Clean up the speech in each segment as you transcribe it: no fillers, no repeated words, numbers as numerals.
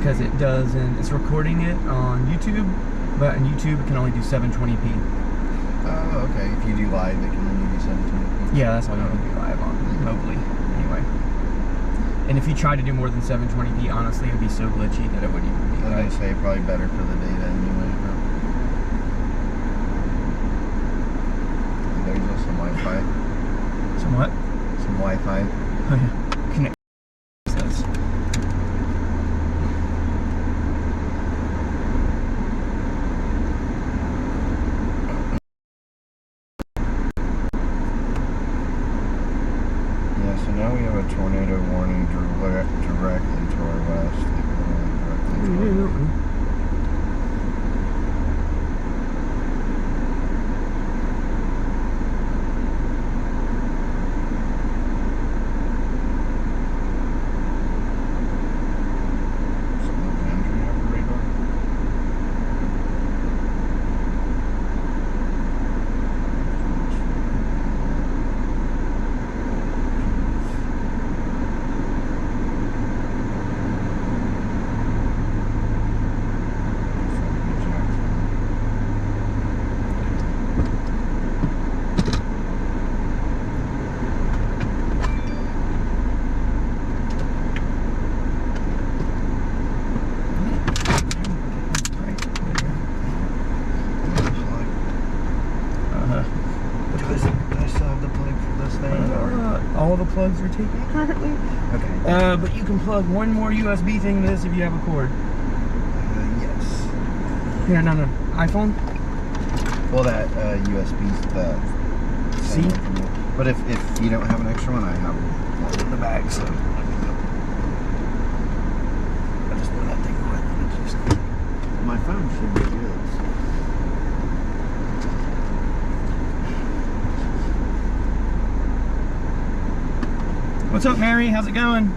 because it doesn't. It's recording it on YouTube, but on YouTube it can only do 720p. Oh, okay. If you do live, it can only do 720p. Yeah, that's all you can do live on Mobley, anyway. And if you try to do more than 720p, honestly, it'd be so glitchy that it wouldn't even be. I was gonna say probably better for the data anyway. There's also some Wi-Fi. Some what? Some Wi-Fi. Oh yeah. Connect. Says. Yeah, so now we have a tornado warning directly to our west. All the plugs are taken currently. Okay. But you can plug one more USB thing to this if you have a cord. Yes. Here, no. iPhone? Well, that USB's the C? But if you don't have an extra one, I have one in the bag, so. I just know that thing away. My phone should be good. What's up, Mary? How's it going?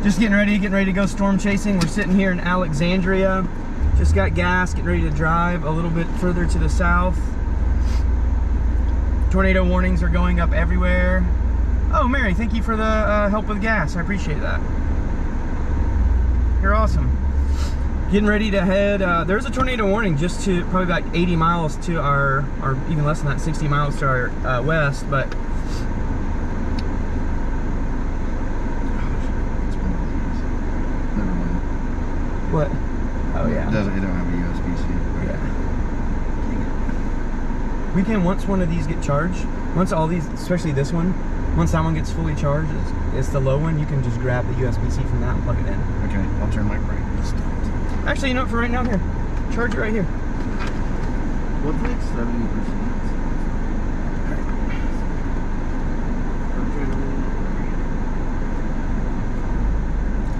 Just getting ready to go storm chasing. We're sitting here in Alexandria. Just got gas, getting ready to drive a little bit further to the south. Tornado warnings are going up everywhere. Oh, Mary, thank you for the help with gas. I appreciate that. You're awesome. Getting ready to head, there's a tornado warning just to probably about 80 miles to our, or even less than that, 60 miles to our west, but what? Oh yeah. It don't have a USB-C. Yeah. We can, once one of these get charged, once all these, especially this one, once that one gets fully charged, it's the low one, you can just grab the USB-C from that and plug it in. Okay, I'll turn my brake. Actually, you know what, for right now, here. Charge it right here. What's like 70%?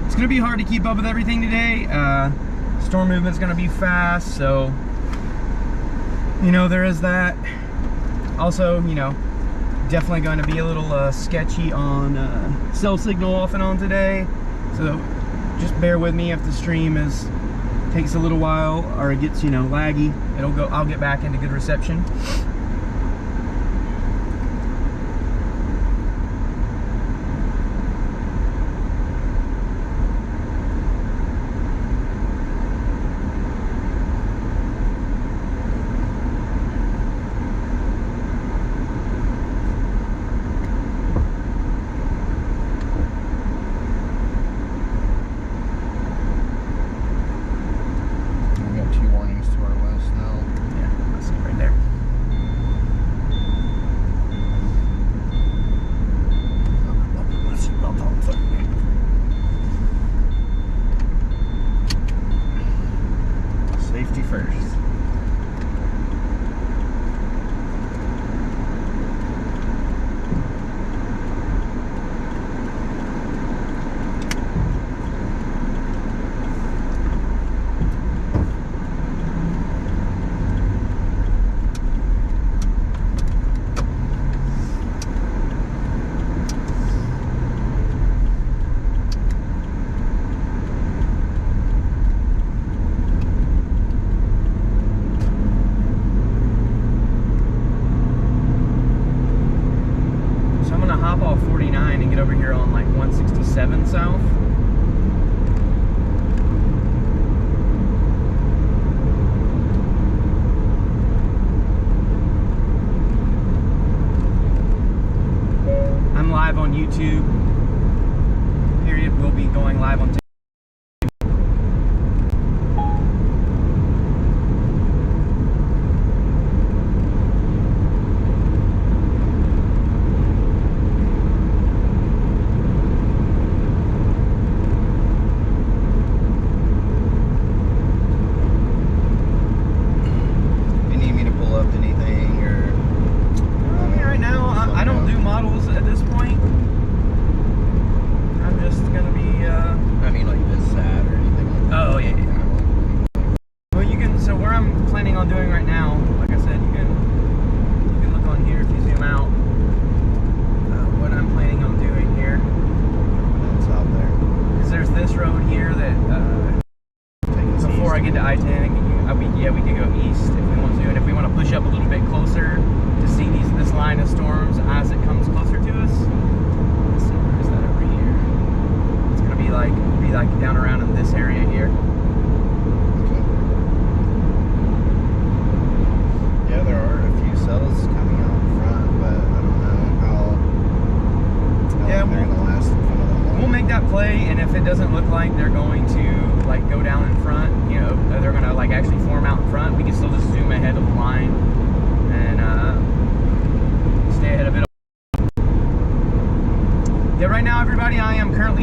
It's gonna be hard to keep up with everything today. Storm movement's gonna be fast, so you know there is that. Also, you know, definitely going to be a little sketchy on cell signal off and on today. So just bear with me if the stream takes a little while or it gets, you know, laggy. I'll get back into good reception. on YouTube. Period. We'll be going live on TikTok.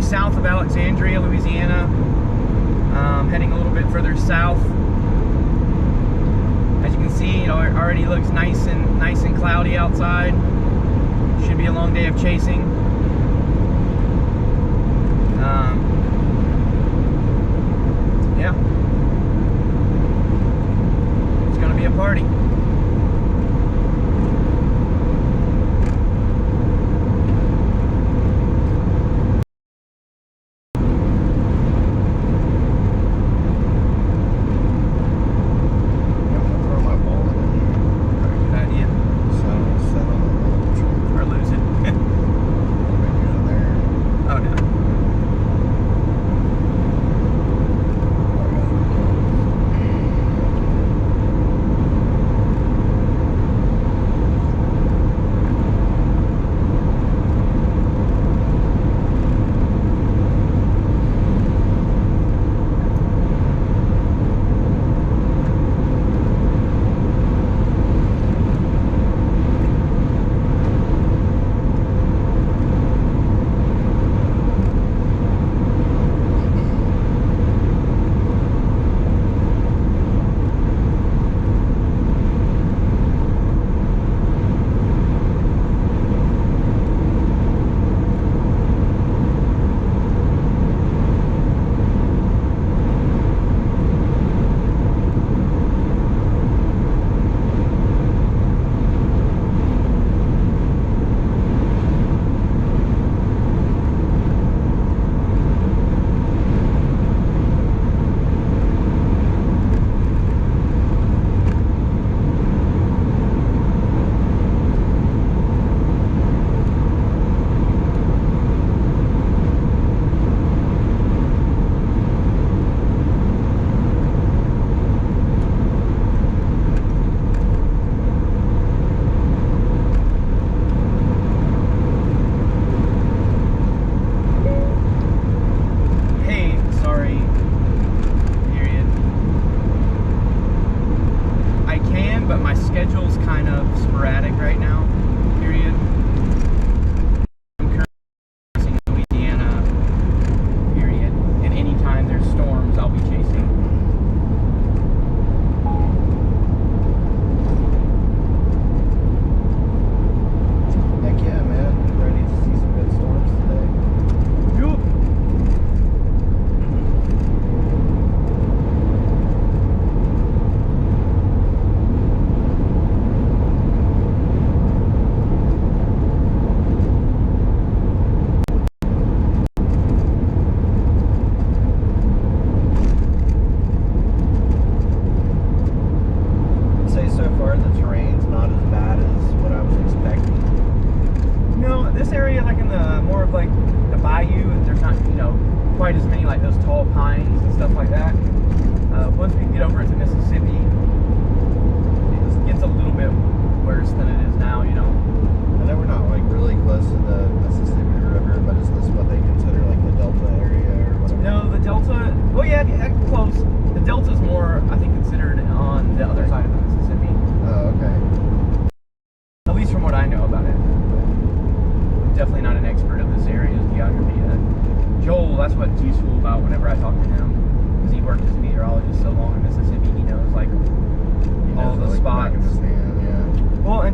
South of Alexandria, Louisiana, heading a little bit further south. As you can see, it already looks nice and cloudy outside. Should be a long day of chasing. Yeah, it's gonna be a party.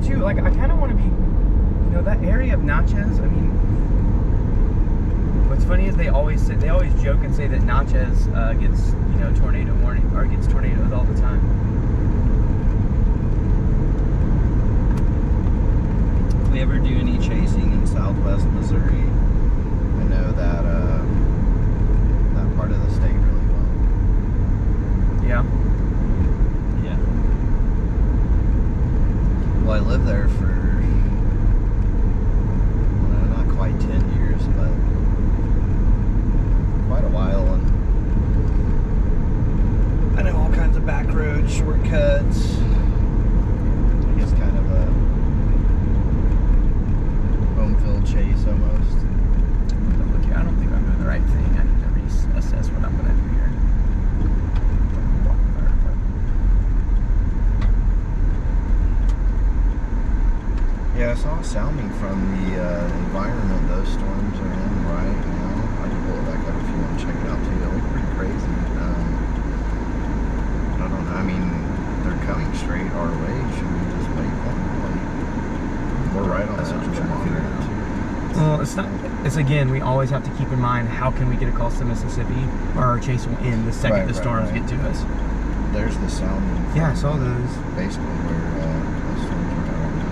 too. Like, I kind of want to be, you know, that area of Natchez. I mean, what's funny is they always joke and say that Natchez gets, you know, tornado warning or gets tornadoes all the time. If we ever do any chasing in Southwest Missouri, I know that that part of the state really well. Yeah. Yeah. Well, I lived there for not quite 10 years, but quite a while, and I know all kinds of back roads, shortcuts. I guess kind of a home field chase almost. Look here, I don't think I'm doing the right thing. I need to reassess what I'm going to do here. Yeah, I saw sounding from the environment those storms are in right now. I can pull it back up if you want to check it out too. They look pretty crazy. I don't know. I mean, they're coming straight our way. Should we just wait for them? Like, we're right on That's the what I'm edge of trying to figure Monterey, out. too. Well, it's not. It's again, we always have to keep in mind how can we get across the Mississippi, or our chase will end the second the storms get to us. There's the sounding. Yeah, I saw those. Basically where the storms are at right now.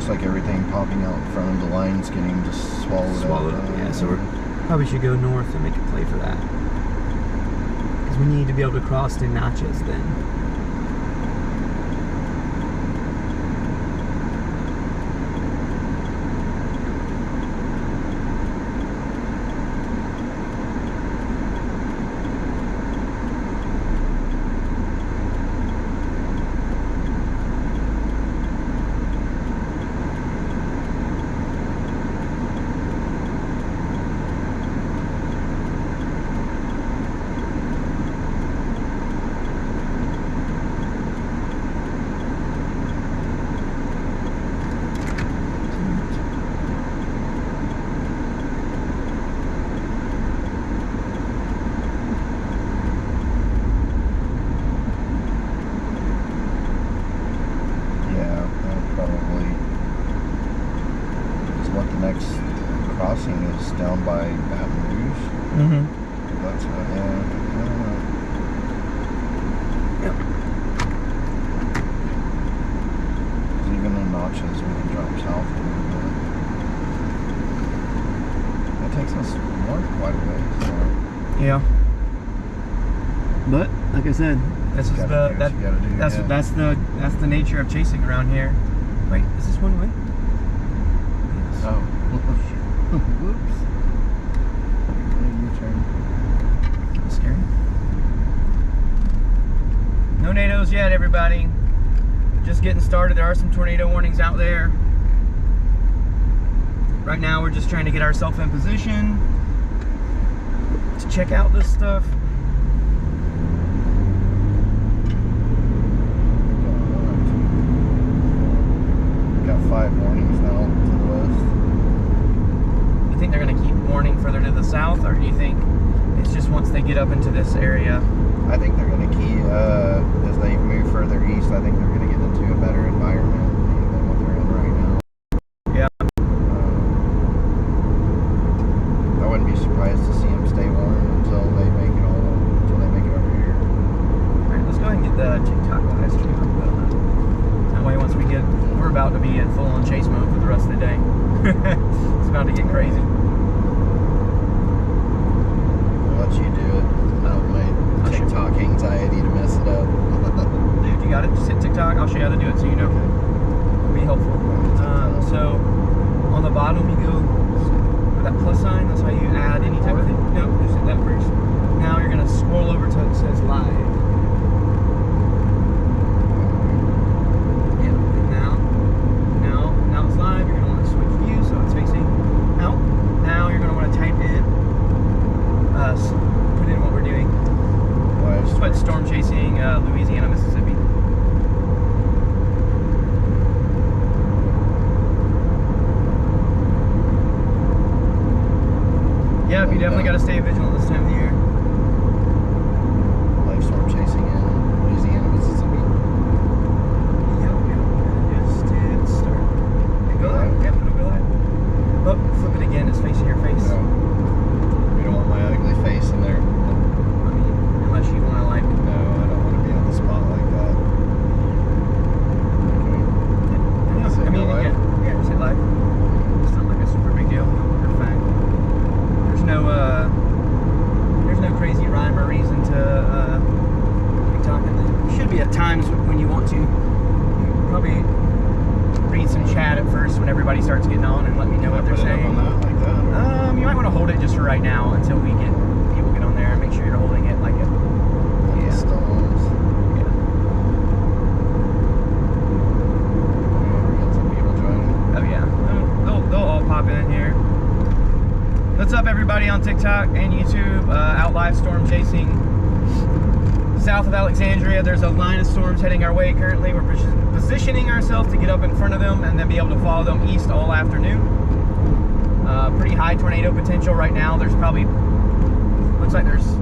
Like everything popping out in front of the line's getting just swallowed up. Yeah, so we probably should go north and make a play for that. Because we need to be able to cross to Natchez then. Crossing is down by Baton Rouge. Mm-hmm. That's right. Yeah, I don't know. Yep. Because even in Natchez, we can drop south a little bit. That takes us north quite a ways. So. Yeah. But like I said, that's just that's the nature of chasing around here. Wait, is this one way? Yes. Oh. Whoops. U-turn. That's scary. No tornadoes yet, everybody. Just getting started. There are some tornado warnings out there. Right now, we're just trying to get ourselves in position to check out this stuff. Got 5 warnings now to the west. You think they're going to keep warning further to the south, or do you think it's just once they get up into this area? I think they're going to keep, as they move further east, I think they're going to get into a better environment than what they're in right now. Yeah. I wouldn't be surprised to see them stay warm until they make it over here. Alright, let's go ahead and get the TikTok live stream up. That way, once we're about to be in full-on chase mode for the rest of the day. It's about to get crazy. I'll let you do it. Not my TikTok anxiety to mess it up. Dude, you got it. Just hit TikTok. TikTok. I'll show you how to do it so you know. It'll be helpful. So on the bottom you go with that plus sign. That's how you add any type of thing. No, just hit that first. Now you're gonna scroll over to it says live. Yeah, and now it's live. You're gonna want to switch view so it's facing out. Now you're gonna want to type in put in what we're doing. Just put storm chasing Louisiana, Mississippi. Yeah, you definitely got to stay vigilant this time of the year. Live storm chasing in Louisiana, Mississippi. Yep. Just hit start. And go live. Yep, it'll go live. Oh, flip it again. It's facing your face. No. We don't want my ugly face in there. I mean, unless you want to like. No, I don't want to be on the spot like that. I mean, yeah, just hit live. It's not like a super big deal. You're fine. There's no crazy rhyme or reason to be talking. There should be at times when you want to probably read some chat at first when everybody starts getting on and let me know what they're saying. On that, like that, you might want to hold it just for right now until people get on there. Make sure you're holding it like it. Yeah. Storms. Yeah. We got some people joining. Oh yeah. They'll all pop in here. What's up, everybody on TikTok and YouTube? Out live storm chasing south of Alexandria. There's a line of storms heading our way currently. We're positioning ourselves to get up in front of them and then be able to follow them east all afternoon. Pretty high tornado potential right now. There's probably, looks like there's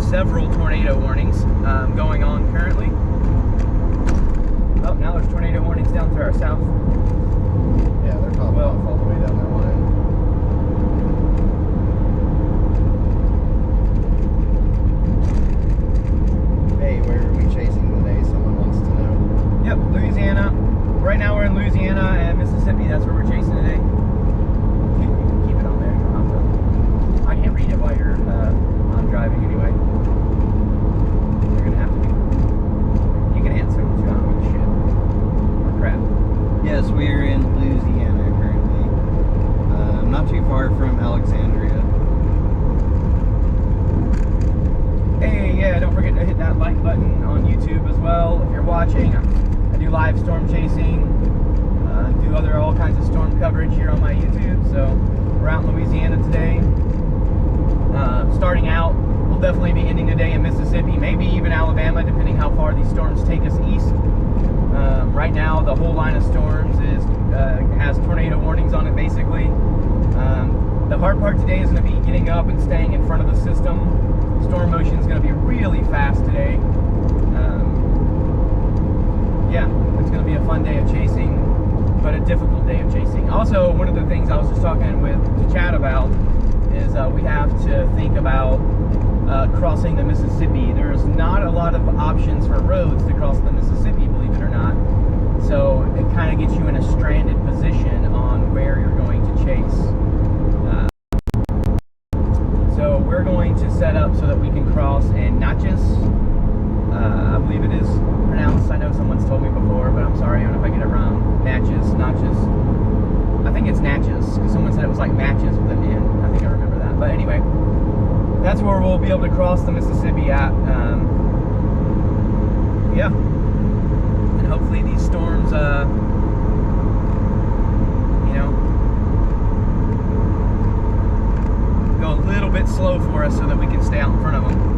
several tornado warnings going on currently. Oh, now there's tornado warnings down through our south. Yeah, they're popping off all the way down that line. Hey, where are we chasing today? Someone wants to know. Yep, Louisiana. Right now we're in Louisiana and Mississippi. That's where we're chasing today. Keep it on there. I can't read it while you're on driving anyway. You're gonna have to be. You can answer them too. I don't give a shit. Or crap. Yes, we're in Louisiana currently. Not too far from Alexandria. Hey, yeah, don't forget to hit that like button on YouTube as well. If you're watching, I do live storm chasing, do all kinds of storm coverage here on my YouTube. So we're out in Louisiana today. Starting out, we'll definitely be ending the day in Mississippi, maybe even Alabama, depending how far these storms take us east. Right now, the whole line of storms has tornado warnings on it, basically. The hard part today is going to be getting up and staying in front of the system. Storm motion is going to be really fast today. Yeah, it's going to be a fun day of chasing, but a difficult day of chasing. Also, one of the things I was just talking to Chad about is we have to think about crossing the Mississippi. There's not a lot of options for roads to cross the Mississippi, believe it or not. So it kind of gets you in a stranded position on where you're going to chase. So we're going to set up so that we can cross in Natchez. I believe it is pronounced. I know someone's told me before, but I'm sorry. I don't know if I get it wrong. Natchez. I think it's Natchez, because someone said it was like matches with an N. I think I remember that. But anyway, that's where we'll be able to cross the Mississippi at. Yeah. And hopefully these storms, go a little bit slow for us so that we can stay out in front of them.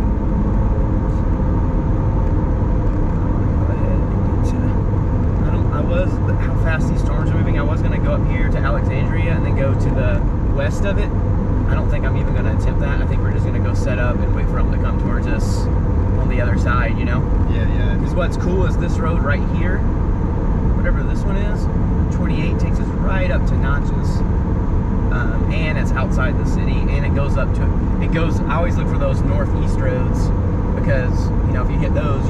How fast these storms are moving. I was going to go up here to Alexandria and then go to the west of it. I don't think I'm even going to attempt that. I think we're just going to go set up and wait for them to come towards us on the other side, you know? Yeah. Because what's cool is this road right here, whatever this one is, 28 takes us right up to Natchez. And it's outside the city, and it goes up to, I always look for those northeast roads because, if you hit those,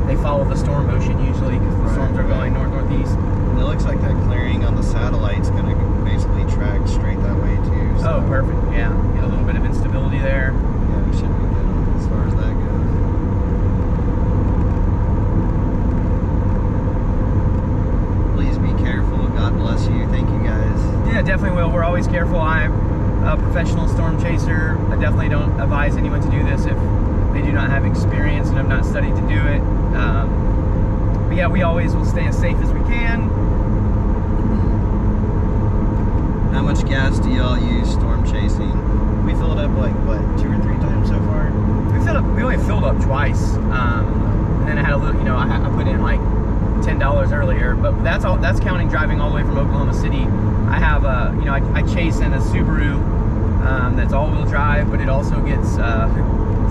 they follow the storm motion usually because the storms are going north-northeast. And it looks like that clearing on the satellite's going to basically track straight that way too. So. Oh, perfect. Yeah, get a little bit of instability there. Yeah, we should be good as far as that goes. always careful. I'm a professional storm chaser. I definitely don't advise anyone to do this if they do not have experience and have not studied to do it. But yeah, we always will stay as safe as we can. How much gas do y'all use storm chasing? We filled up like what, 2 or 3 times so far? We only filled up twice, and then I had a little, I put in like $10 earlier, but that's counting driving all the way from Oklahoma City. I have I chase in a Subaru that's all-wheel drive, but it also gets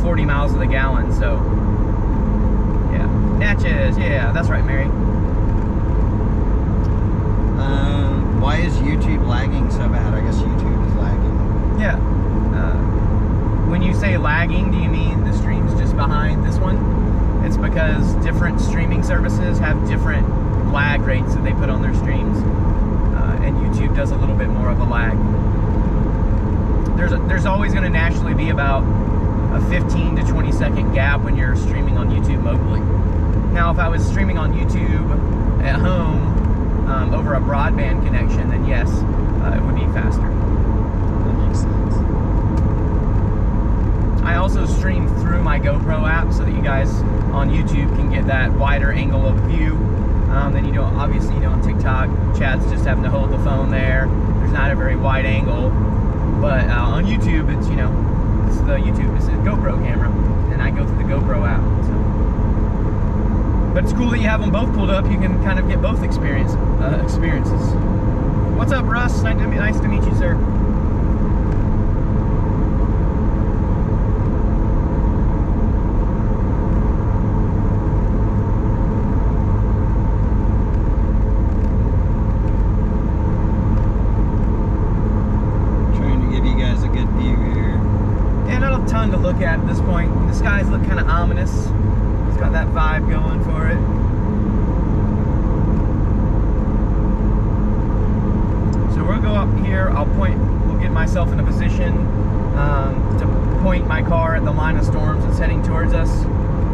40 miles to the gallon. So yeah, Natchez, yeah, that's right, Mary. Why is YouTube lagging so bad? I guess YouTube is lagging. Yeah. When you say lagging, do you mean the stream's just behind this one? It's because different streaming services have different lag rates that they put on their streams, and YouTube does a little bit more of a lag. There's always going to naturally be about a 15 to 20 second gap when you're streaming on YouTube locally. Now, if I was streaming on YouTube at home over a broadband connection, then yes, it would be faster. That makes sense. I also stream through my GoPro app so that you guys on YouTube can get that wider angle of view than you do, obviously, on TikTok. Chad's just having to hold the phone there. There's not a very wide angle. But on YouTube, it's, it's the YouTube, it's a GoPro camera, and I go through the GoPro app. So. But it's cool that you have them both pulled up. You can kind of get both experiences. What's up, Russ? Nice to meet you, sir. To look at this point. The skies look kind of ominous. It's got that vibe going for it. So we'll go up here. We'll get myself in a position to point my car at the line of storms that's heading towards us.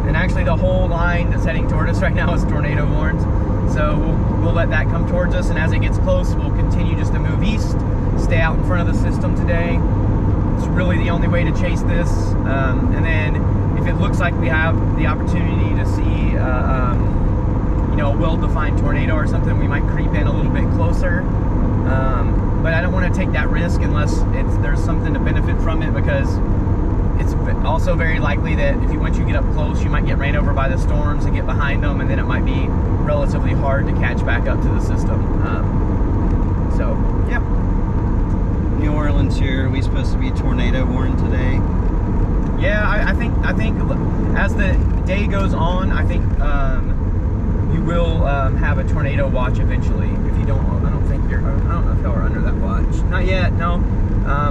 And actually the whole line that's heading toward us right now is tornado warned. So we'll let that come towards us, and as it gets close, we'll continue just to move east, stay out in front of the system today. It's really the only way to chase this, and then if it looks like we have the opportunity to see a well-defined tornado or something, we might creep in a little bit closer, but I don't want to take that risk unless there's something to benefit from it, because it's also very likely that once you get up close, you might get ran over by the storms and get behind them, and then it might be relatively hard to catch back up to the system. So yeah. New Orleans here. Are we supposed to be tornado warned today? Yeah, I think as the day goes on, I think you will have a tornado watch eventually. If you don't, I don't know if y'all are under that watch. Not yet, no.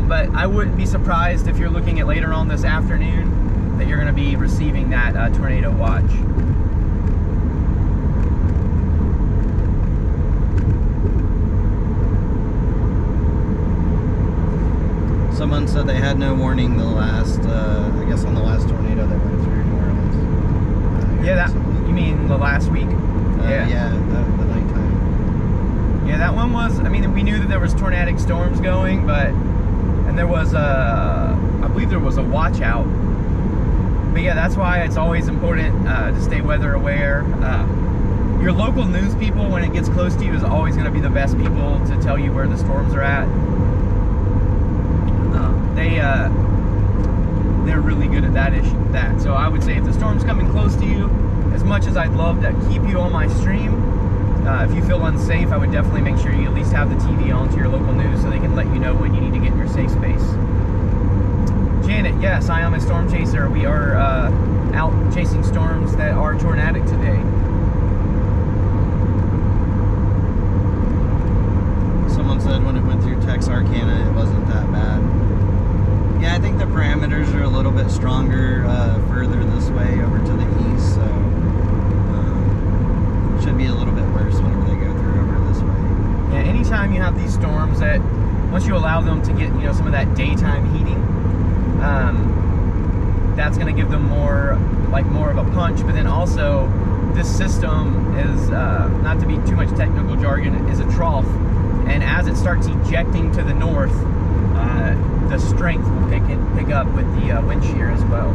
But I wouldn't be surprised if you're looking at later on this afternoon that you're going to be receiving that tornado watch. Someone said they had no warning the last, I guess on the last tornado that went through New Orleans. Yeah, you mean the last week? Yeah, the nighttime. Yeah, that one was, we knew that there was tornadic storms going, and there was I believe there was a watch out. But yeah, that's why it's always important to stay weather aware. Your local news people, when it gets close to you, is always going to be the best people to tell you where the storms are at. They're really good at that. So I would say if the storm's coming close to you, as much as I'd love to keep you on my stream, if you feel unsafe, I would definitely make sure you at least have the TV on to your local news so they can let you know when you need to get in your safe space. Janet, yes, I am a storm chaser. We are out chasing storms that are tornadic today. Someone said when it went through Texarkana, it wasn't that bad. Yeah, I think the parameters are a little bit stronger further this way over to the east, so should be a little bit worse whenever they go through over this way. Yeah, anytime you have these storms that, once you allow them to get, some of that daytime heating, that's going to give them more of a punch. But then also, this system is, not to be too much technical jargon, is a trough. and as it starts ejecting to the north, the strength will pick up with the wind shear as well,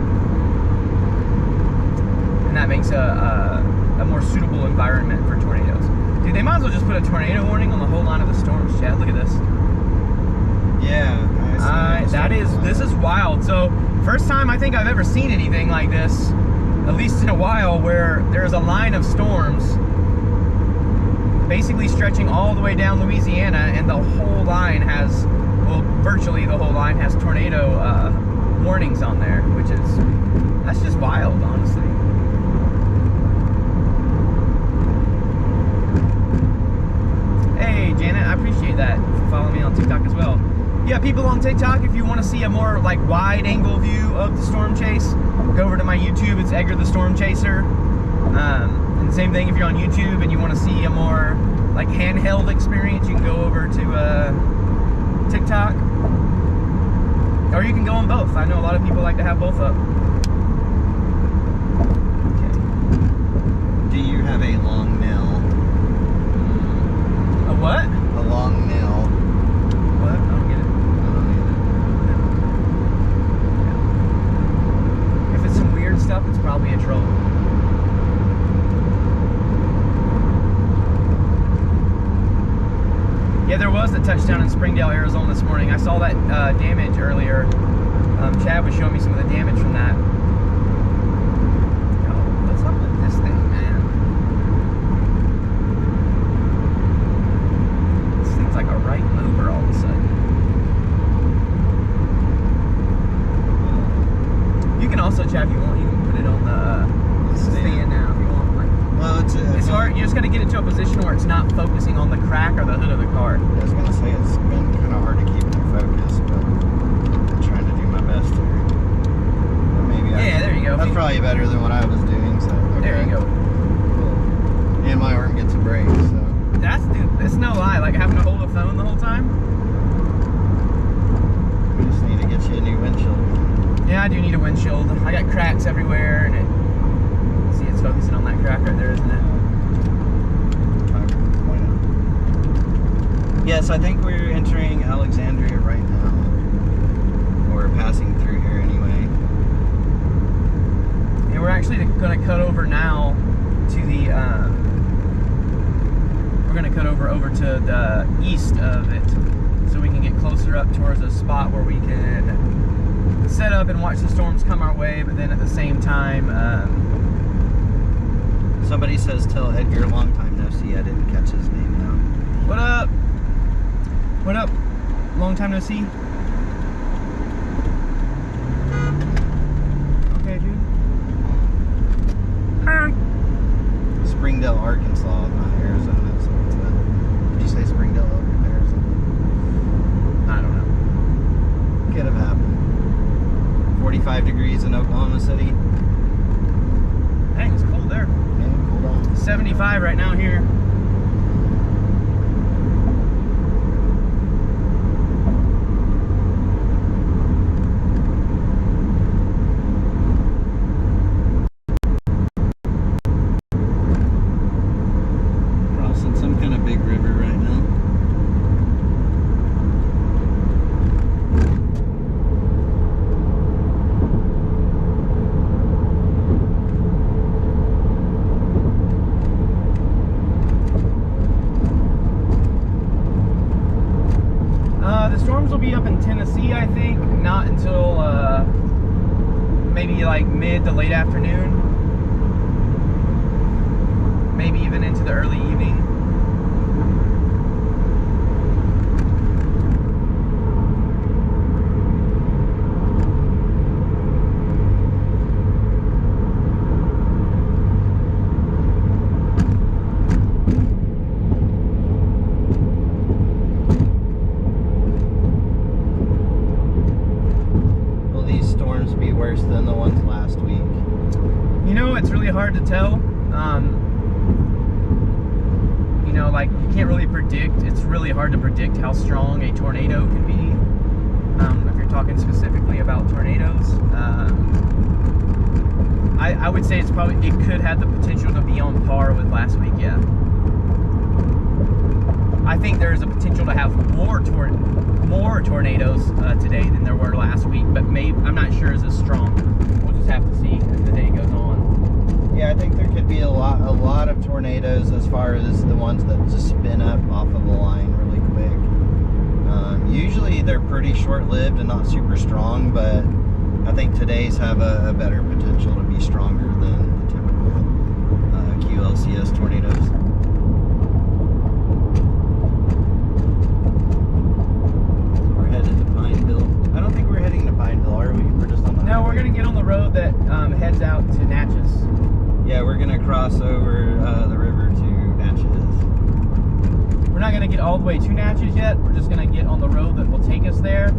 and that makes a more suitable environment for tornadoes. Dude, they might as well just put a tornado warning on the whole line of the storms, Chad. Look at this. Yeah. This is wild. So, first time I think I've ever seen anything like this, at least in a while, where there's a line of storms basically stretching all the way down Louisiana, and the whole line has, well, virtually the whole line has tornado warnings on there, that's just wild, honestly. Hey, Janet, I appreciate that for following me on TikTok as well. Yeah, people on TikTok, if you want to see a more like wide angle view of the storm chase, go over to my YouTube. It's Edgar the Storm Chaser. And same thing, if you're on YouTube and you want to see a more like handheld experience, you can go over to TikTok, or you can go on both. I know a lot of people like to have both up. Okay. Do you have a long nail? A what? A long nail. What? I don't get it. I don't either. If it's some weird stuff, it's probably a troll. Yeah, there was a touchdown in Springdale, Arizona this morning. I saw that damage earlier. Chad was showing me some of the damage from that. Yo, what's up with this thing, man? This thing's like a right mover all of a sudden. You can also, Chad, if you want, you can put it on the stand now if you want. Like, well, it's hard. You just got to get it to a position where it's not focusing on the crack or the hood of the car. I was gonna say it's been kind of hard to keep it in focus, but I'm trying to do my best here. But maybe There you go. That's probably better than what I was doing. So okay. There you go. Cool. And my arm gets a break, so Dude, it's no lie. Like having to hold the phone the whole time. we just need to get you a new windshield. Yeah, I do need a windshield. I got cracks everywhere, and see, it's focusing on that crack right there, isn't it? Yes, I think we're entering Alexandria right now. Or passing through here anyway. And we're actually going to cut over now to the, we're going to cut over to the east of it, so we can get closer up towards a spot where we can set up and watch the storms come our way, but then at the same time, Somebody says, tell Edgar, long time no see. I didn't catch his name now. what up? What up? Long time no see. Okay, dude. Springdale, Arkansas, not Arizona. So it's did you say Springdale, Arizona? I don't know. Could have happened. 45 degrees in Oklahoma City. Dang, it's cold there. Yeah, cool down. 75 right now here. Crossing some kind of big river right now. The storms will be up in Tennessee, I think, not until maybe like mid to late afternoon, maybe even into the early evening. Worse than the ones last week? You know, it's really hard to tell. You know, like, you can't really predict. It's really hard to predict how strong a tornado can be. If you're talking specifically about tornadoes, I would say it could have the potential to be on par with last week. Yeah. I think there's a potential to have more tornadoes today than there were last week, but maybe I'm not sure is as strong. We'll just have to see as the day goes on. Yeah, I think there could be a lot of tornadoes as far as the ones that just spin up off of the line really quick. Usually they're pretty short-lived and not super strong, but I think today's have a better potential to be stronger than the typical QLCS tornadoes. We're headed to Pineville. I don't think we're heading to Pineville, are we? We're just on the No, highway. we're gonna get on the road that heads out to Natchez. Yeah, we're gonna cross over the river to Natchez. We're not gonna get all the way to Natchez yet. We're just gonna get on the road that will take us there,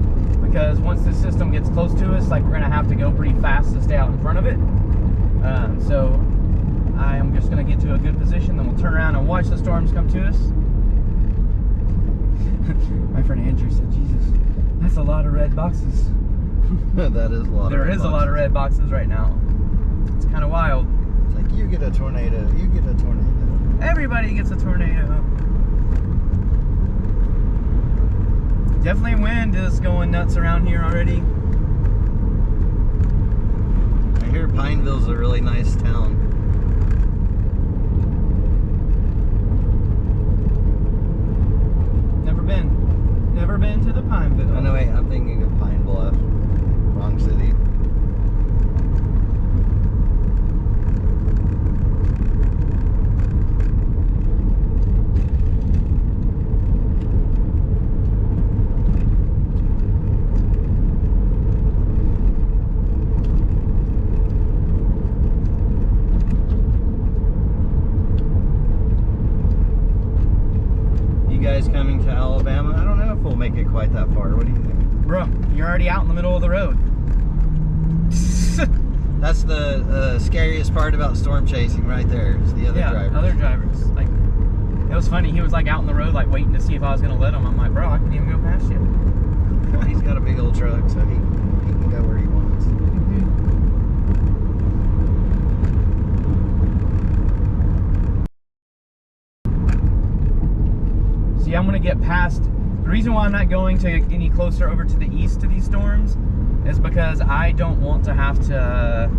because once the system gets close to us, like, we're gonna have to go pretty fast to stay out in front of it. So I am just gonna get to a good position, then we'll turn around and watch the storms come to us. My friend Andrew said, "Jesus, that's a lot of red boxes." That is a lot. There is a lot of red boxes right now. It's kind of wild. It's like, you get a tornado, you get a tornado. Everybody gets a tornado. Definitely wind is going nuts around here already. I hear Pineville's a really nice town. Never been to the Pineville. Oh no, wait, I'm thinking of Pine Bluff. Wrong city. Guys coming to Alabama? I don't know if we'll make it quite that far. What do you think? Bro, you're already out in the middle of the road. That's the scariest part about storm chasing right there. Is the other drivers. Other drivers. Like, it was funny. He was like out in the road, like waiting to see if I was gonna let him. I'm like, bro, I can't even go past you. Well, he's got a big old truck, so he can go where he wants. See, I'm gonna get past. The reason why I'm not going to any closer over to the east to these storms is because I don't want to have to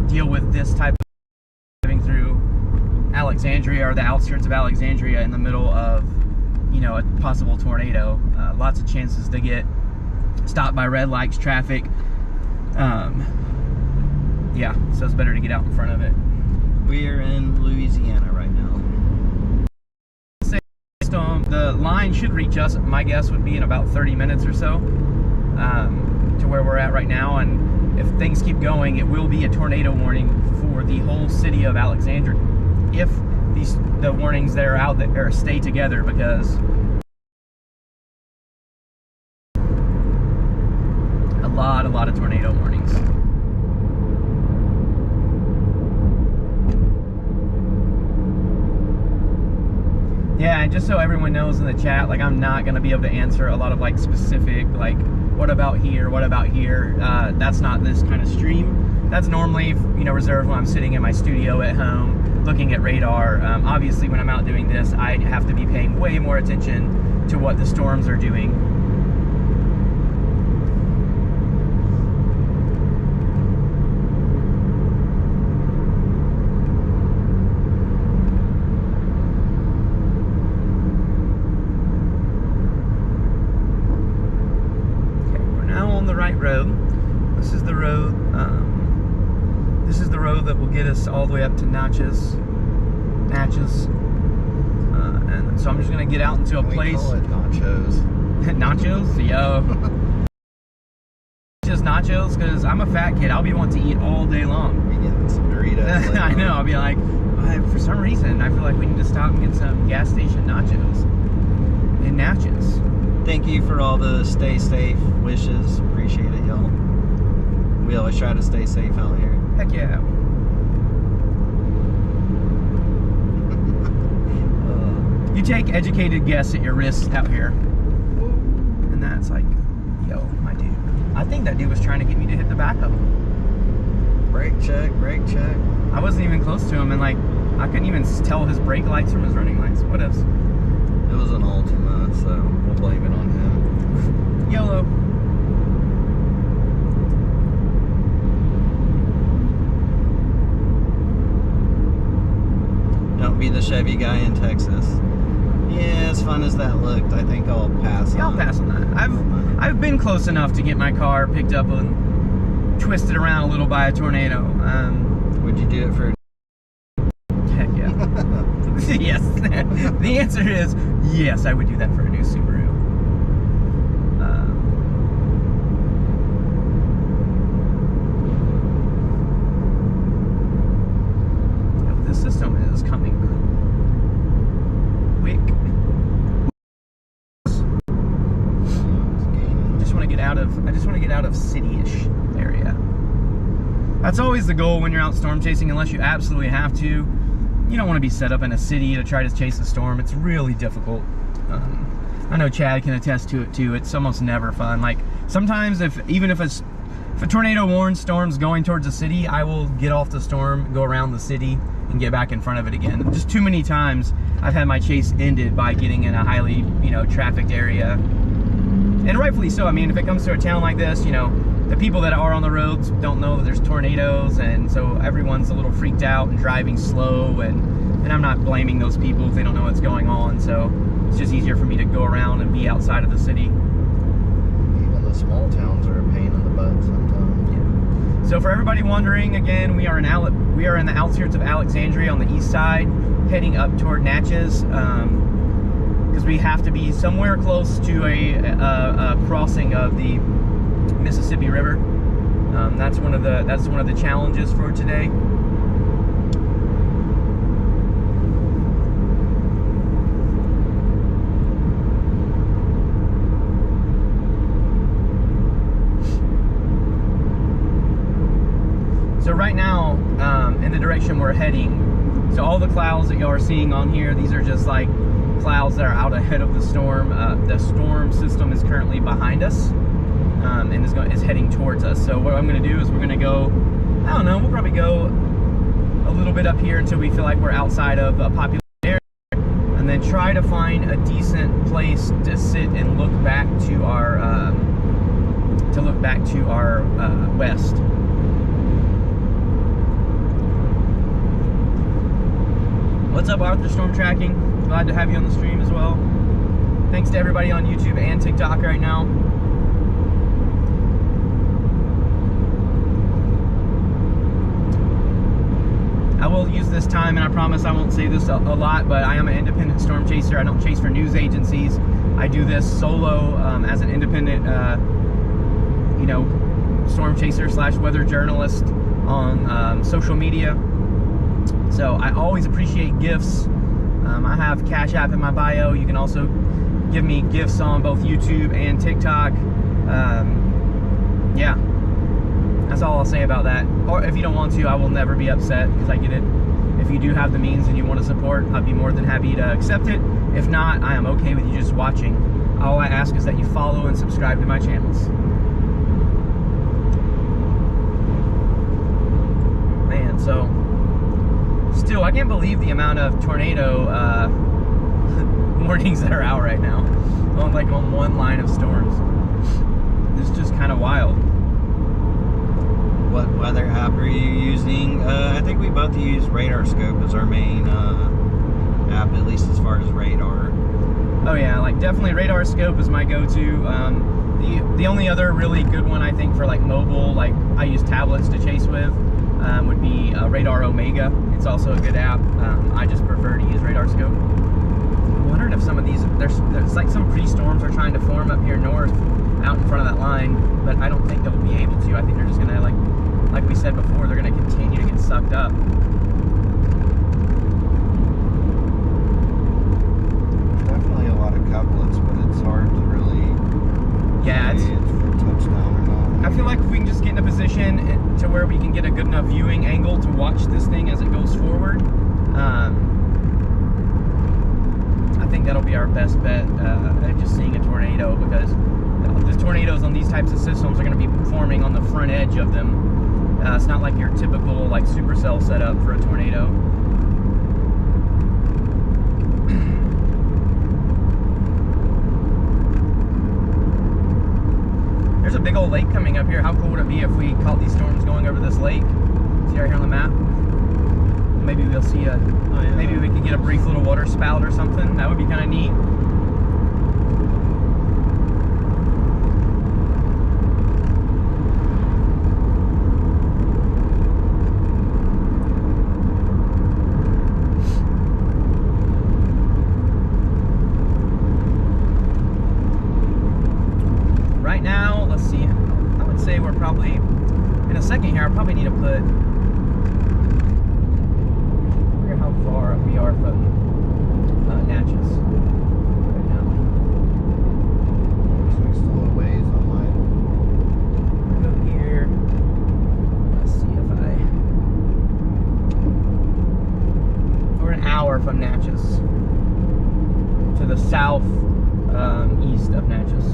deal with this type of driving through Alexandria or the outskirts of Alexandria in the middle of, you know, a possible tornado. Lots of chances to get stopped by red lights, traffic. Yeah, so it's better to get out in front of it. We are in Louisiana right now. The line should reach us, my guess would be in about 30 minutes or so, to where we're at right now. And if things keep going, it will be a tornado warning for the whole city of Alexandria if the warnings that are out there stay together, because a lot of tornado warnings. Yeah, and just so everyone knows in the chat, like, I'm not gonna be able to answer a lot of like specific, like, what about here, what about here. That's not this kind of stream. That's normally, you know, reserved when I'm sitting in my studio at home looking at radar. Obviously when I'm out doing this, I have to be paying way more attention to what the storms are doing. Road. This is the road. This is the road that will get us all the way up to Natchez. And so I'm just gonna get out into a place. We call it nachos. Nachos, yo. Just nachos, because I'm a fat kid. I'll be wanting to eat all day long. We getting some Doritos. I know. I'll be like, for some reason, I feel like we need to stop and get some gas station nachos in Natchez. Thank you for all the stay safe wishes. Appreciate it, y'all. We always try to stay safe out here. Heck yeah. You take educated guess at your risk out here. And that's like, yo, my dude. I think that dude was trying to get me to hit the backhoe. Brake check, brake check. I wasn't even close to him, and like, I couldn't even tell his brake lights from his running lights. What else? It was an Altima, so we'll blame it on him. YOLO. Don't be the Chevy guy in Texas. Yeah, as fun as that looked, I think I'll pass on. Yeah, I'll pass on that. I've been close enough to get my car picked up and twisted around a little by a tornado. Would you do it for? Heck yeah. Yes. The answer is yes. I would do that for a new Subaru. This system is coming quick. I just want to get out of city-ish area. That's always the goal when you're out storm chasing, unless you absolutely have to. You don't want to be set up in a city to try to chase a storm. It's really difficult. I know Chad can attest to it too. It's almost never fun. Like sometimes even if a tornado warns storms going towards the city, I will get off the storm, go around the city, and get back in front of it again. Just too many times I've had my chase ended by getting in a highly, trafficked area. And rightfully so. I mean, if it comes to a town like this, the people that are on the roads don't know that there's tornadoes, and so everyone's a little freaked out and driving slow, and I'm not blaming those people if they don't know what's going on. So it's just easier for me to go around and be outside of the city. Even the small towns are a pain in the butt sometimes. Yeah. So for everybody wondering, again, we are in the outskirts of Alexandria on the east side, heading up toward Natchez, because we have to be somewhere close to a crossing of the Mississippi River. That's one of the challenges for today. So right now, in the direction we're heading, so all the clouds that y'all are seeing on here, these are just like clouds that are out ahead of the storm. The storm system is currently behind us. And is heading towards us. So what I'm going to do is we're going to go, I don't know, we'll probably go a little bit up here until we feel like we're outside of a populated area, and then try to find a decent place to sit and look back to our west. What's up, Arthur Storm Tracking? Glad to have you on the stream as well. Thanks to everybody on YouTube and TikTok right now. I will use this time, and I promise I won't say this a lot, but I am an independent storm chaser. I don't chase for news agencies. I do this solo as an independent, storm chaser / weather journalist on social media. So I always appreciate gifts. I have Cash App in my bio. You can also give me gifts on both YouTube and TikTok. Yeah. That's all I'll say about that. Or if you don't want to, I will never be upset, because I get it. If you do have the means and you want to support, I'd be more than happy to accept it. If not, I am okay with you just watching. All I ask is that you follow and subscribe to my channels. Man, so still, I can't believe the amount of tornado warnings that are out right now. On one line of storms. It's just kind of wild. What weather app are you using? I think we both use Radar Scope as our main app, at least as far as radar. Oh yeah, like definitely Radar Scope is my go-to. The only other really good one I think for like mobile, like I use tablets to chase with, would be Radar Omega. It's also a good app. I just prefer to use Radar Scope. I'm wondering if some of these, there's like some pre-storms are trying to form up here north, out in front of that line, but I don't think they'll be able to. I think they're just gonna like we said before, they're going to continue to get sucked up. Definitely a lot of couplets, but it's hard to really say it's for touchdown or not. I feel like if we can just get in a position to where we can get a good enough viewing angle to watch this thing as it goes forward, I think that'll be our best bet at just seeing a tornado, because the tornadoes on these types of systems are going to be forming on the front edge of them. It's not like your typical like supercell setup for a tornado. would be if we caught these storms going over this lake. See right here on the map. Maybe we'll see a. Oh, yeah. Maybe we could get a brief little water spout or something. That would be kind of neat. Right now, let's see. I would say we're probably in a second here. I probably need to put. How far we are from Natchez right now. It's still a ways on mine. Go here. Let's see if we're an hour from Natchez to the south east of Natchez,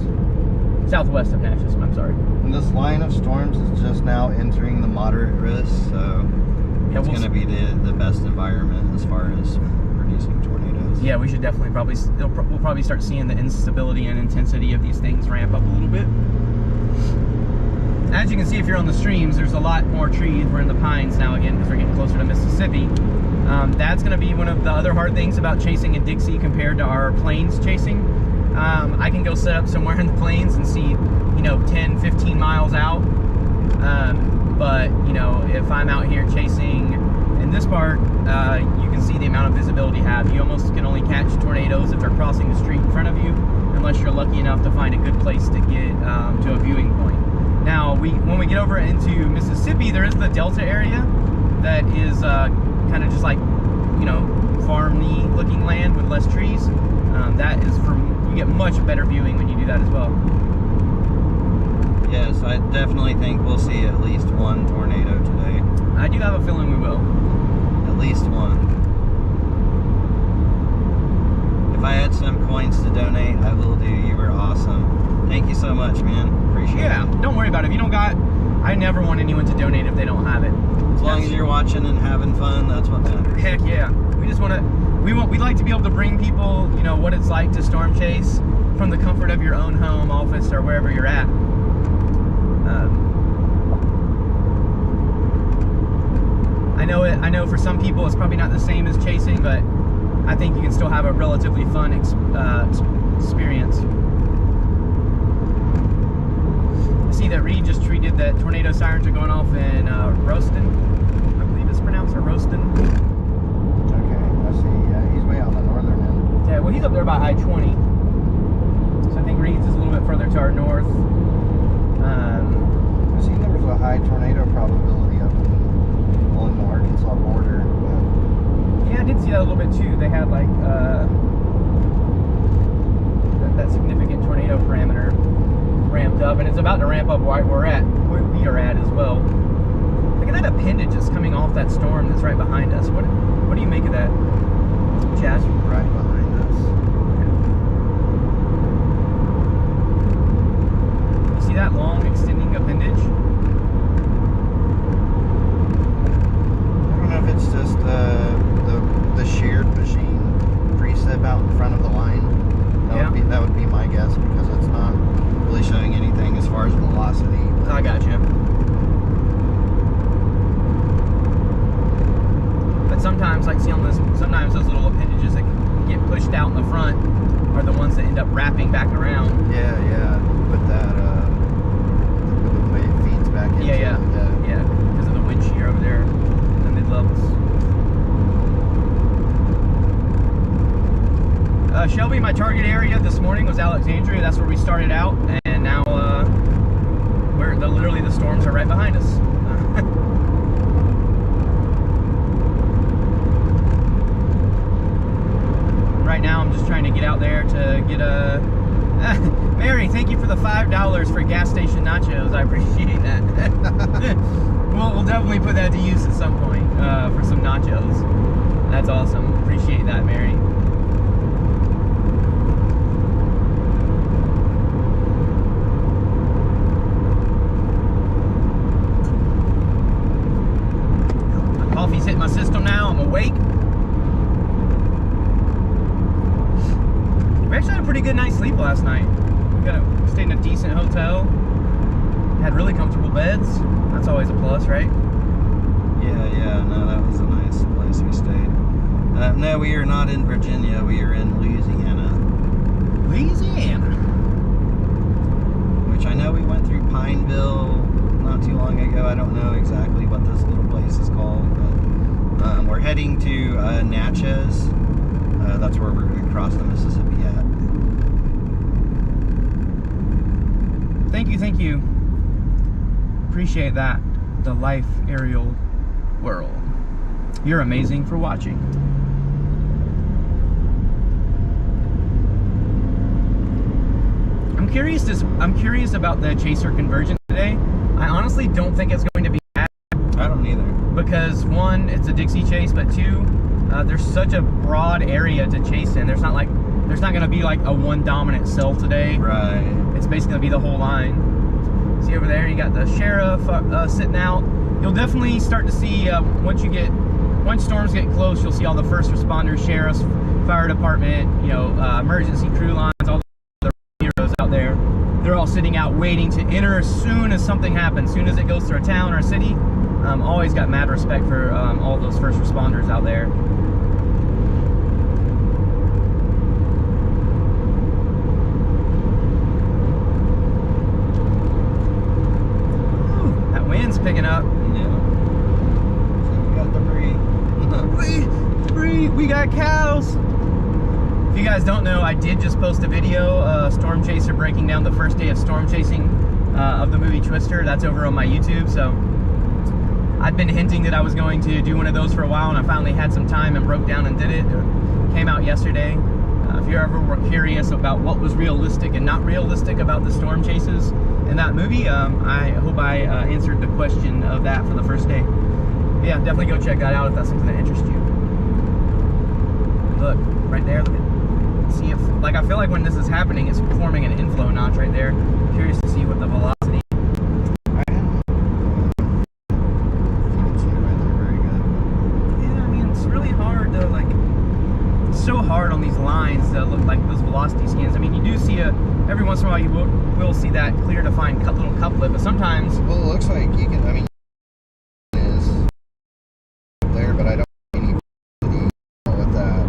southwest of Natchez. I'm sorry. And this line of storms is just now entering the moderate risk, so. Yeah, it's going to be the best environment as far as producing tornadoes. Yeah, we should definitely we'll probably start seeing the instability and intensity of these things ramp up a little bit. As you can see, if you're on the streams, there's a lot more trees. We're in the pines now again because we're getting closer to Mississippi. That's going to be one of the other hard things about chasing in Dixie compared to our plains chasing. I can go set up somewhere in the plains and see, 10, 15 miles out. But, if I'm out here chasing in this part, you can see the amount of visibility you have. You almost can only catch tornadoes if they're crossing the street in front of you, unless you're lucky enough to find a good place to get to a viewing point. Now, when we get over into Mississippi, there is the Delta area that is kind of just like, farmy looking land with less trees. That is you get much better viewing when you do that as well. Yes, I definitely think we'll see at least one tornado today. I do have a feeling we will. At least one. If I had some coins to donate, I will do. You were awesome. Thank you so much, man. Appreciate it. Yeah, don't worry about it. If you don't got, I never want anyone to donate if they don't have it. As long as you're watching and having fun, that's what matters. Heck yeah. We just want to, we'd like to be able to bring people, what it's like to storm chase from the comfort of your own home, office, or wherever you're at. I know for some people it's probably not the same as chasing, but I think you can still have a relatively fun experience. I see that Reed just tweeted that tornado sirens are going off in Roaston. I believe it's pronounced, or Roaston. Okay, I see. Yeah, he's way on the northern end. Yeah, well, he's up there by I-20. So I think Reed's is a little bit further to our north. I see there was a high tornado probability up along the Arkansas border. Yeah, I did see that a little bit too. They had like that significant tornado parameter ramped up, and it's about to ramp up right where we are at as well. Look at that appendage that's coming off that storm that's right behind us. What do you make of that, Chaz? Right behind us. Okay. You see that long extending appendage? I don't know if it's just the sheared machine precip out in front of the line. That would be my guess, because it's not really showing anything as far as velocity. I got you. But sometimes, like see on this, sometimes those little appendages that get pushed out in the front are the ones that end up wrapping back around. Yeah. With that, the way it feeds back into Yeah, because of the wind shear over there in the mid levels. Shelby, my target area this morning was Alexandria. That's where we started out, and now literally the storms are right behind us. Right now, I'm just trying to get out there to get a. Mary, thank you for the $5 for gas station nachos. I appreciate that. We'll definitely put that to use at some point for some nachos. That's awesome. Appreciate that, Mary. Coffee's hitting my system now. I'm awake. We actually had a pretty good night's sleep last night. We stayed in a decent hotel. Had really comfortable beds. That's always a plus, right? Yeah, no, that was a nice place we stayed. No, we are not in Virginia, we are in Louisiana. Louisiana. Which I know we went through Pineville not too long ago. I don't know exactly what this little place is called, but we're heading to Natchez. That's where we're going to cross the Mississippi at. Thank you. Appreciate that. The life aerial world. You're amazing for watching. I'm curious about the chaser conversion today. I honestly don't think it's going to be bad. I don't either. Because one, it's a Dixie chase, but two, there's such a broad area to chase in. There's not going to be like a one dominant cell today. Right. It's basically going to be the whole line. See over there, you got the sheriff sitting out. You'll definitely start to see once storms get close, you'll see all the first responders, sheriffs, fire department, emergency crew lines, all the heroes out there. They're all sitting out waiting to enter as soon as something happens, as soon as it goes through a town or a city. Always got mad respect for all those first responders out there. Ooh, that wind's picking up. Yeah. So we got debris. Debris, we got cows. If you guys don't know, I did just post a video, Storm Chaser breaking down the first day of storm chasing of the movie Twister. That's over on my YouTube, so I'd been hinting that I was going to do one of those for a while, and I finally had some time and broke down and did it. It came out yesterday. If you ever were curious about what was realistic and not realistic about the storm chases in that movie, I hope I answered the question of that for the first day. Yeah, definitely go check that out if that's something that interests you. Look, right there, look at, see if, like, I feel like when this is happening, it's forming an inflow notch right there. Curious to see what the velocity. Yeah, I mean, it's really hard to, like, it's so hard on these lines to look like those velocity scans. I mean, you do see every once in a while you will see that clear defined little couplet, but sometimes. Well, it looks like you can, I mean, is there, but I don't see any with that.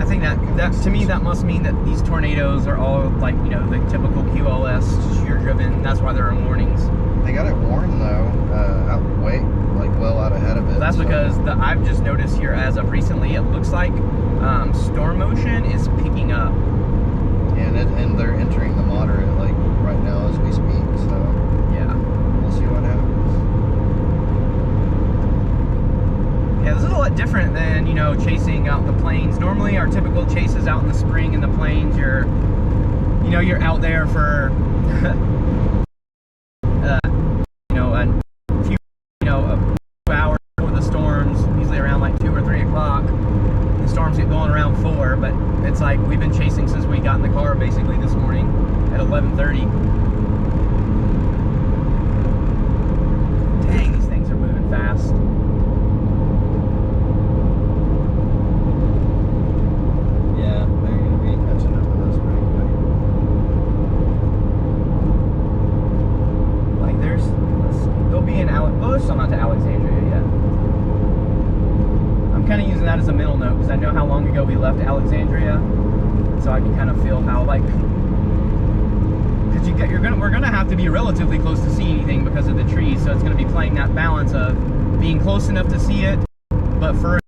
I think that to me, that must mean that these tornadoes are all like, the typical QLS shear driven. That's why there are warnings. They got it warned though, well out ahead of it. Well, that's because I've just noticed here as of recently, it looks like storm motion is picking up. And they're entering the moderate like right now as we speak. So yeah, we'll see what happens. Yeah, this is a lot different than chasing out the plains. Normally, our typical chases out in the spring in the plains, you're out there for a few hours before the storms, usually around like 2 or 3 o'clock. The storms get going around 4, but it's like we've been chasing since we got in the car basically this morning at 11:30. Dang, these things are moving fast. Yeah, they're going to be catching up with us pretty quick. Like they'll be in well, they're still not to Alexandria yet. I'm kind of using that as a mental note because I know how long ago we left Alexandria, so I can kind of feel how because we're gonna have to be relatively close to see anything because of the trees, so it's gonna be playing that balance of being close enough to see it, but far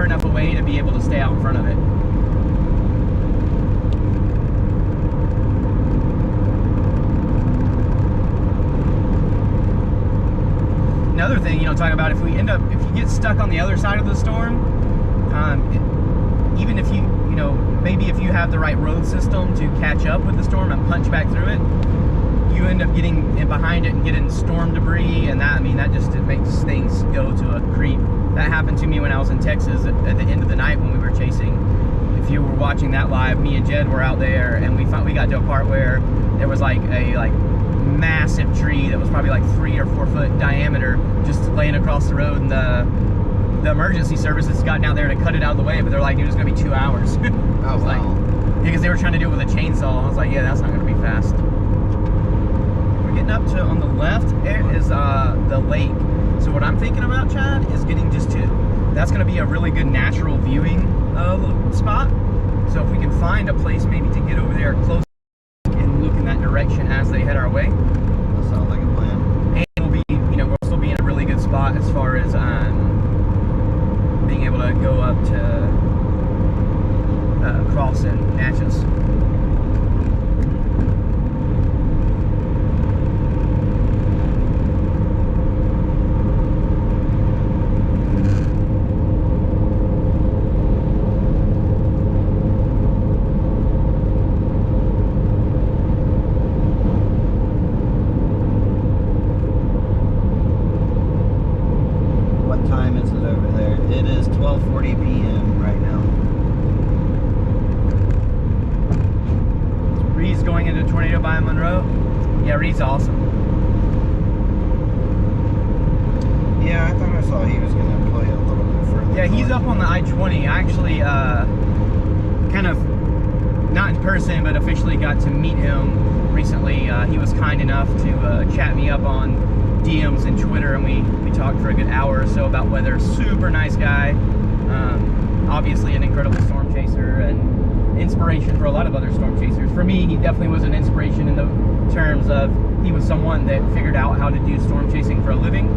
enough away to be able to stay out in front of it. Another thing, talking about if you get stuck on the other side of the storm, even if maybe if you have the right road system to catch up with the storm and punch back through it, you end up getting in behind it and getting storm debris, and that just makes things go to a creep. That happened to me when I was in Texas at the end of the night when we were chasing. If you were watching that live, me and Jed were out there, and we got to a part where there was like a massive tree that was probably like 3 or 4 foot diameter just laying across the road, and the emergency services got down there to cut it out of the way, but they're like, dude, it's gonna be 2 hours. Oh, wow. Because they were trying to do it with a chainsaw. I was like, yeah, that's not gonna be fast. We're getting heading up to on the left is the lake. So what I'm thinking about, Chad, is getting just to, that's going to be a really good natural viewing spot. So if we can find a place maybe to get over there close and look in that direction as they head our way. That sounds like a plan. And we'll be, you know, we'll still be in a really good spot as far as being able to go up to Cross and Natchez. What time is it over there? It is 12:40 p.m. right now. Reed's going into tornado by Monroe. Yeah, Reed's awesome. Yeah, I thought I saw he was going to play a little bit further. Yeah, he's up on the I-20. I actually kind of, not in person, but officially got to meet him recently. He was kind enough to chat me up on DMs and Twitter, and we talked for a good hour or so about weather. Super nice guy. Obviously an incredible storm chaser and inspiration for a lot of other storm chasers. For me, he definitely was an inspiration in the terms of he was someone that figured out how to do storm chasing for a living,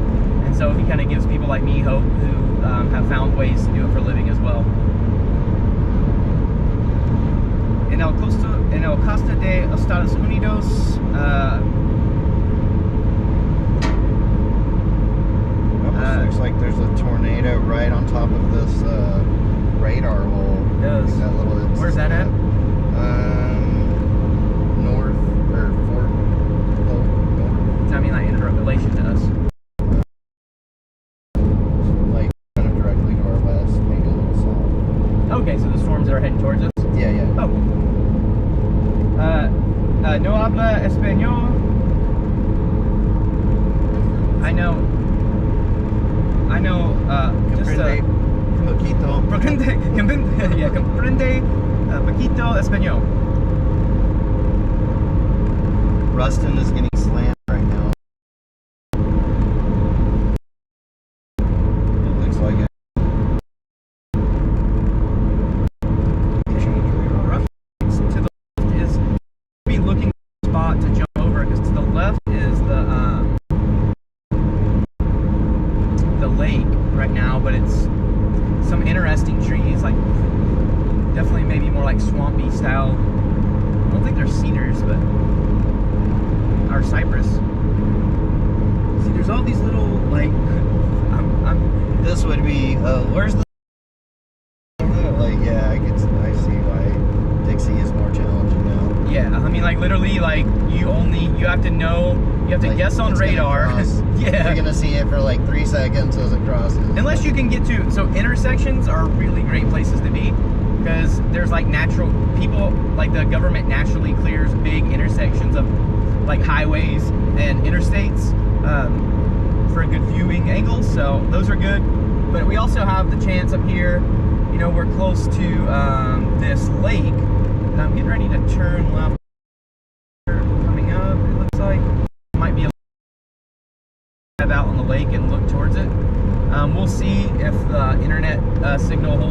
and so he kind of gives people like me hope who have found ways to do it for a living as well. En el costa de Estados Unidos, looks like there's a tornado right on top of this radar hole. It does. That little, Where's that at? North or Fort Polk. I mean, like in relation to us. Like kind of directly to our west, maybe a little south. Okay, so the storms that are heading towards us. Yeah, yeah. Oh. No habla español. I know, just Comprende poquito. comprende poquito español. Rustin is getting slammed right now. It looks like it. To the left is be looking for a spot to jump over, because to the left is the lake right now, but it's some interesting trees, like definitely maybe more like swampy style. I don't think they're cedars, but or cypress. See, there's all these little like This would be, where's the... Like, yeah, I see why Dixie is more challenging now. yeah, I mean, like literally, like you have to know, you have to Like, guess on it's gonna radar. cross. Yeah. You're gonna see it for like 3 seconds as it crosses. Unless you can get to, so intersections are really great places to be, because there's like natural, people, like the government naturally clears big intersections of like highways and interstates for good viewing angles, so those are good. But we also have the chance up here, you know, we're close to this lake, and I'm getting ready to turn left coming up, it looks like. Might be a out on the lake and look towards it. We'll see if the internet signal holds